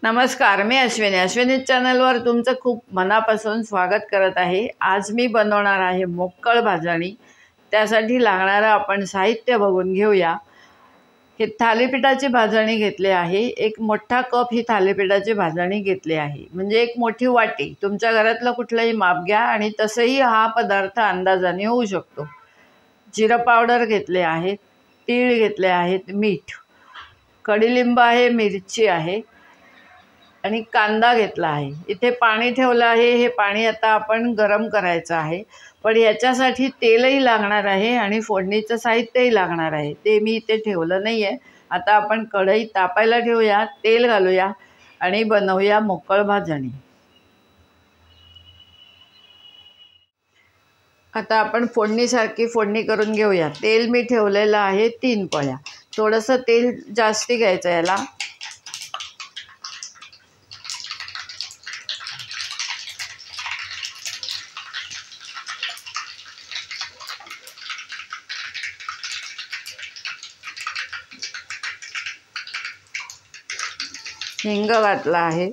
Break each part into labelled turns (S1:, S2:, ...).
S1: नमस्कार, मी अश्विनी चॅनलवर तुमचं खूप मनापासून स्वागत करत आहे। आज मी बनवणार आहे मोकळ भाजणी। त्यासाठी लागणारं आपण साहित्य बघून घेऊया। हे थालीपीठाची भाजणी घेतले आहे। एक मोठा कप ही थालीपीठाची भाजणी घेतली आहे, म्हणजे एक मोठी वाटी। तुमच्या घरातलं कुठलंही माप घ्या आणि तसंही हा पदार्थ अंदाजाने होऊ शकतो। जिरा पावडर घेतले आहे, तीळ घेतले आहेत, मीठ, कढीलिंब आहे, मिरची आहे आणि कांदा घेतला आहे। इथे पाणी ठेवलं आहे। हे पाणी आता आपण गरम करायचं आहे, पण याच्यासाठी तेलही लागणार आहे आणि फोडणीचं साहित्यही लागणार आहे। ते मी इथे ठेवलं नाही आहे। आता आपण कढई तापायला ठेवूया, तेल घालूया आणि बनवूया मोकळ भाजणी। आता आपण फोडणीसारखी फोडणी करून घेऊया। तेल मी ठेवलेलं आहे 3 पळ्या। थोडंसं तेल जास्ती घ्यायचं याला। हिंग घातला आहे,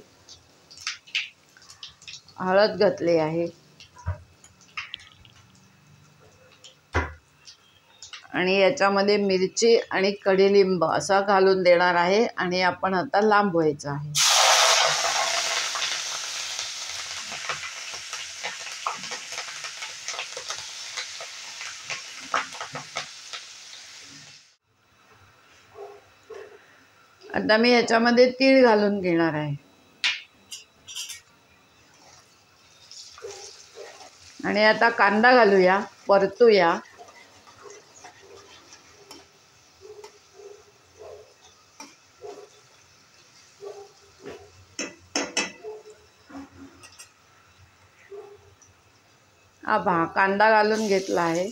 S1: हळद घातली आहे आणि याच्यामध्ये मिरची आणि कढीलिंब असा घालून देणार आहे आणि आपण आता लांबवायचं आहे। आता मी याच्यामध्ये तीळ घालून घेणार आहे आणि आता कांदा घालूया, परतूया। कांदा घालून घेतला आहे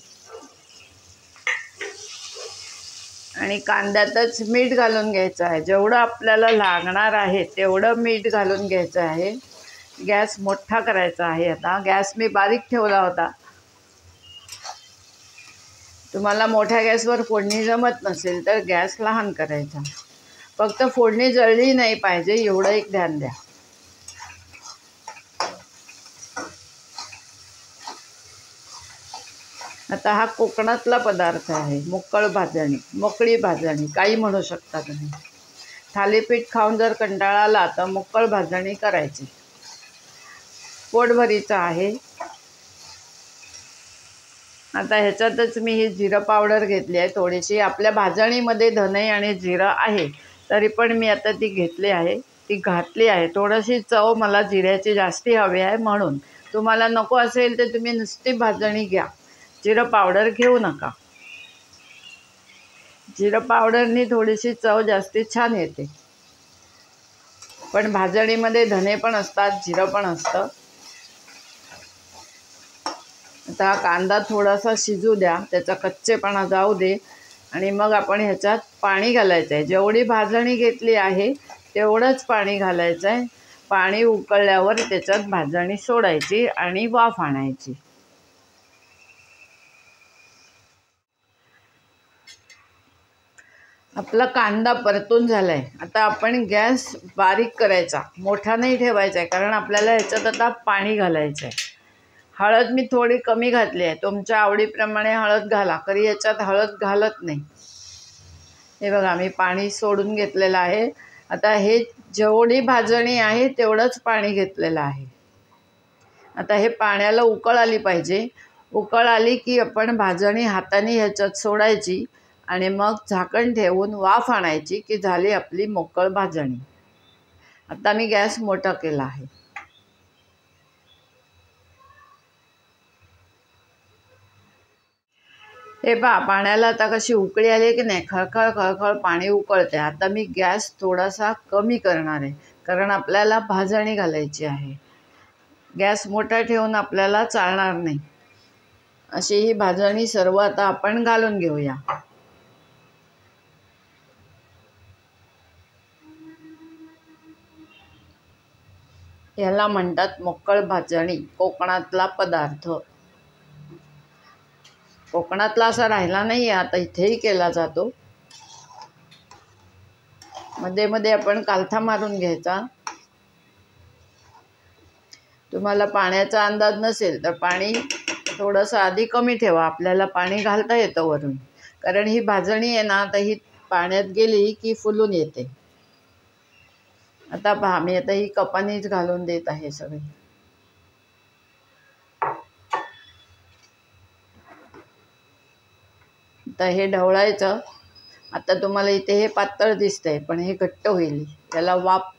S1: आणि कांद्यातच मीठ घालून घ्यायचं आहे। जेवढं आपल्याला लागणार आहे तेवढं मीठ घालून घ्यायचं आहे। गॅस मोठा करायचा आहे। आता गॅस मी बारीक ठेवला होता। तुम्हाला मोठ्या गॅसवर फोडणी जमत नसेल तर गॅस लहान करायचा। फक्त फोडणी जळली नाही पाहिजे एवढं एक ध्यान द्या। आता हा कोकणातला पदार्थ आहे, मोकळ भाजणी, मोकळी भाजणी काही म्हणू शकता तुम्ही। थालीपीठ खाऊन जर कंटाळा आला तर मोकळ भाजणी करायची। पोटभरीचं आहे। आता ह्याच्यातच मी ही जिरा पावडर घेतली आहे थोडीशी। आपल्या भाजणीमध्ये धने आणि जिरा आहे, तरी पण मी आता ती घेतली आहे, ती घातली आहे। थोडीशी चव मला जिऱ्याची जास्ती हवी आहे, म्हणून तुम्हाला नको असेल तर तुम्ही नुसती भाजणी घ्या, जिरा पावडर घेऊ नका। जिरा पावडरनी थोडीशी चव जास्ती छान येते, पण भाजणीमध्ये धने पण असतात, जिरं पण असतं। आता कांदा थोडासा शिजू द्या, त्याचा कच्चेपणा जाऊ दे आणि मग आपण ह्याच्यात पाणी घालायचं आहे। जेवढी भाजणी घेतली आहे तेवढंच पाणी घालायचं आहे। पाणी उकळल्यावर त्याच्यात भाजणी सोडायची आणि वाफ आणायची। आपला कांदा परतून झालाय। आता आपण गॅस बारीक करायचा, मोठा नाही ठेवायचा आहे, कारण आपल्याला ह्याच्यात आता पाणी घालायचं आहे। हळद मी थोडी कमी घातली आहे, तुमच्या आवडीप्रमाणे हळद घाला, कधी याच्यात हळद घालत नाही। हे बघा, मी पाणी सोडून घेतलेलं आहे। आता हे जेवढी भाजणी आहे तेवढंच पाणी घेतलेलं आहे। आता हे पाण्याला उकळ आली पाहिजे। उकळ आली की आपण भाजणी हाताने ह्याच्यात सोडायची आणि मग झाकण ठेवून वाफ आणायची की झाली आपली मोकळ भाजणी। आता मी गॅस मोठा केला आहे। हे पहा, पाण्याला आता कशी उकळी आली की नाही, खळखळ खळखळ पाणी उकळते। आता मी गॅस थोडासा कमी करणार आहे, कारण आपल्याला भाजणी घालायची आहे। गॅस मोठा ठेवून आपल्याला चालणार नाही। अशी ही भाजणी सर्व आता आपण घालून घेऊया। याला म्हणतात मोकळ भाजणी, कोकणातला पदार्थ। कोकणातला असा राहिला नाही, आता इथेही केला जातो। मध्ये मध्ये आपण कालथा मारून घ्यायचा तुम्हाला पाण्याचा अंदाज नसेल तर पाणी थोडंसं आधी कमी ठेवा. आपल्याला पाणी घालता येतं वरून, कारण ही भाजणी आहे ना, तर ही पाण्यात गेली की फुलून येते. आता पहा, मी आता ही कपानीच घालून देत आहे सगळी. आता हे ढवळायचं. आता तुम्हाला इथे हे पातळ दिसतंय, पण हे घट्ट होईल. त्याला वाफ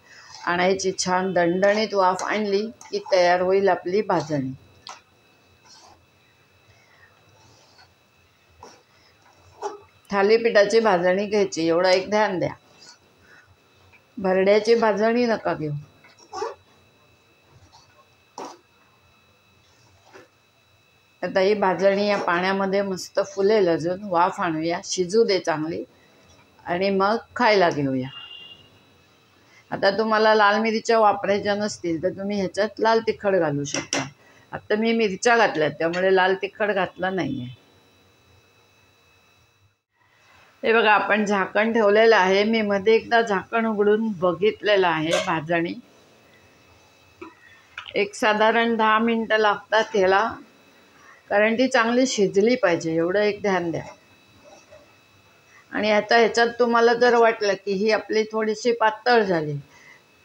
S1: आणायची, छान दणदणीत वाफ आणली की तयार होईल आपली भाजणी. थालीपीठाची भाजणी घ्यायची, एवढं एक ध्यान द्या. भरड्याची भाजणी नका घेऊ. आता ही भाजणी या पाण्यामध्ये मस्त फुलेल. अजून वाफ आणूया, शिजू दे चांगली, आणि मग खायला घेऊया. आता तुम्हाला लाल मिरच्या वापरायच्या नसतील तर तुम्ही ह्याच्यात लाल तिखट घालू शकता. आता मी मिरच्या घातल्यात त्यामुळे लाल तिखट घातला नाही आहे. हे बघा, आपण झाकण ठेवलेलं आहे. मी मध्ये एकदा झाकण उघडून बघितलेलं आहे भाजणी. एक साधारण 10 मिनटं लागतात त्याला, कारण ती चांगली शिजली पाहिजे, एवढं एक ध्यान द्या. आणि आता ह्याच्यात तुम्हाला जर वाटलं की ही आपली थोडीशी पातळ झाली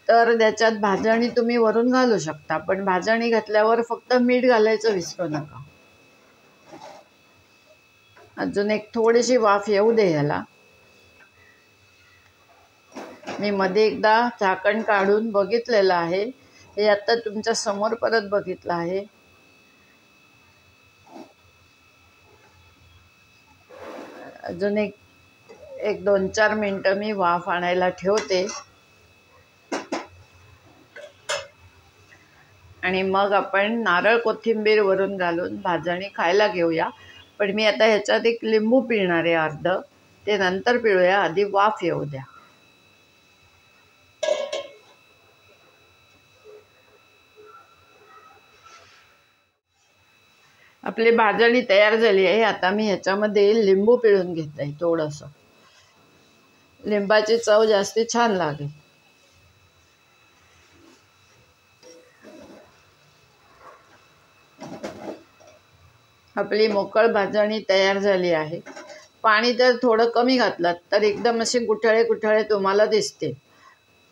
S1: तर त्याच्यात भाजणी तुम्ही वरून घालू शकता. पण भाजणी घातल्यावर फक्त मीठ घालायचं विसरू नका. अजून एक थोडीशी वाफ येऊ दे ह्याला. मी मध्ये एकदा झाकण काढून बघितलेलं आहे. हे आता तुमच्या समोर परत बघितलं आहे. अजून एक 2-4 मिनटं मी वाफ आणायला ठेवते, आणि मग आपण नारळ कोथिंबीर वरून घालून भाजणी खायला घेऊया. पण मी आता ह्याच्यात एक लिंबू पिळणार आहे अर्ध, ते नंतर पिळूया, आधी वाफ येऊ द्या. आपली भाजणी तयार झाली आहे. आता मी ह्याच्यामध्ये लिंबू पिळून घेत आहे. थोडंसं लिंबाची चव जास्ती छान लागेल. आपली मोकळ भाजणी तयार झाली आहे. पाणी जर थोडं कमी घातलं तर एकदम असे गुठळे गुठळे तुम्हाला दिसते,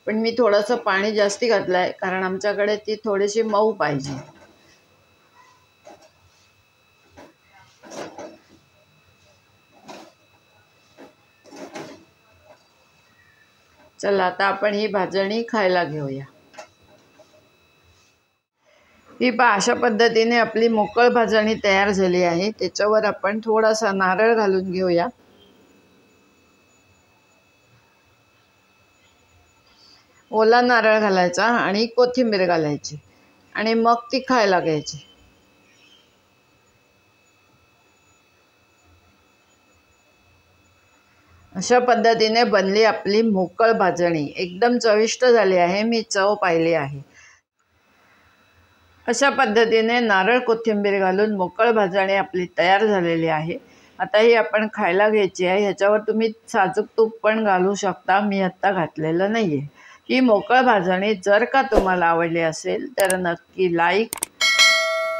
S1: पण मी थोडंसं पाणी जास्ती घातलं आहे, कारण आमच्याकडे ती थोडीशी मऊ पाहिजे. चला, आता आपण ही भाजणी खायला घेऊया. ही पहा, अशा पद्धतीने आपली मोकळ भाजणी तयार झाली आहे. त्याच्यावर आपण थोडासा नारळ घालून घेऊया. ओला नारळ घालायचा आणि कोथिंबीर घालायची, आणि मग ती खायला घ्यायची. अशा पद्धतीने बनली आपली मोकळ भाजणी. एकदम चविष्ट झाली आहे. मी चव पाहिली आहे. अशा पद्धतीने नारळ कोथिंबीर घालून मोकळ भाजणी आपली तयार झालेली आहे. आता ही आपण खायला घ्यायची आहे. ह्याच्यावर तुम्ही साजूक तूप पण घालू शकता, मी आत्ता घातलेलं नाही आहे. ही मोकळ भाजणी जर का तुम्हाला आवडली असेल तर नक्की लाईक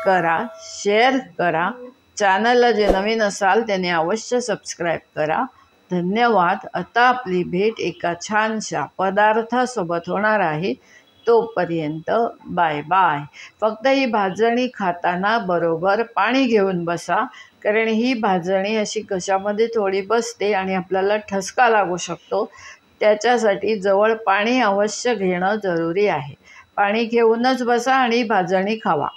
S1: करा, शेअर करा. चॅनलला जे नवीन असाल त्याने अवश्य सबस्क्राईब करा. धन्यवाद. आता आपली भेट एका छानशा पदार्थासोबत होणार आहे. तोपर्यंत बाय बाय. फक्त ही भाजणी खाताना बरोबर पाणी घेऊन बसा, कारण ही भाजणी अशी घशामध्ये थोडी बसते आणि आपल्याला ठसका लागू शकतो. त्याच्यासाठी जवळ पाणी अवश्य घेणं जरुरी आहे. पाणी घेऊनच बसा आणि भाजणी खावा.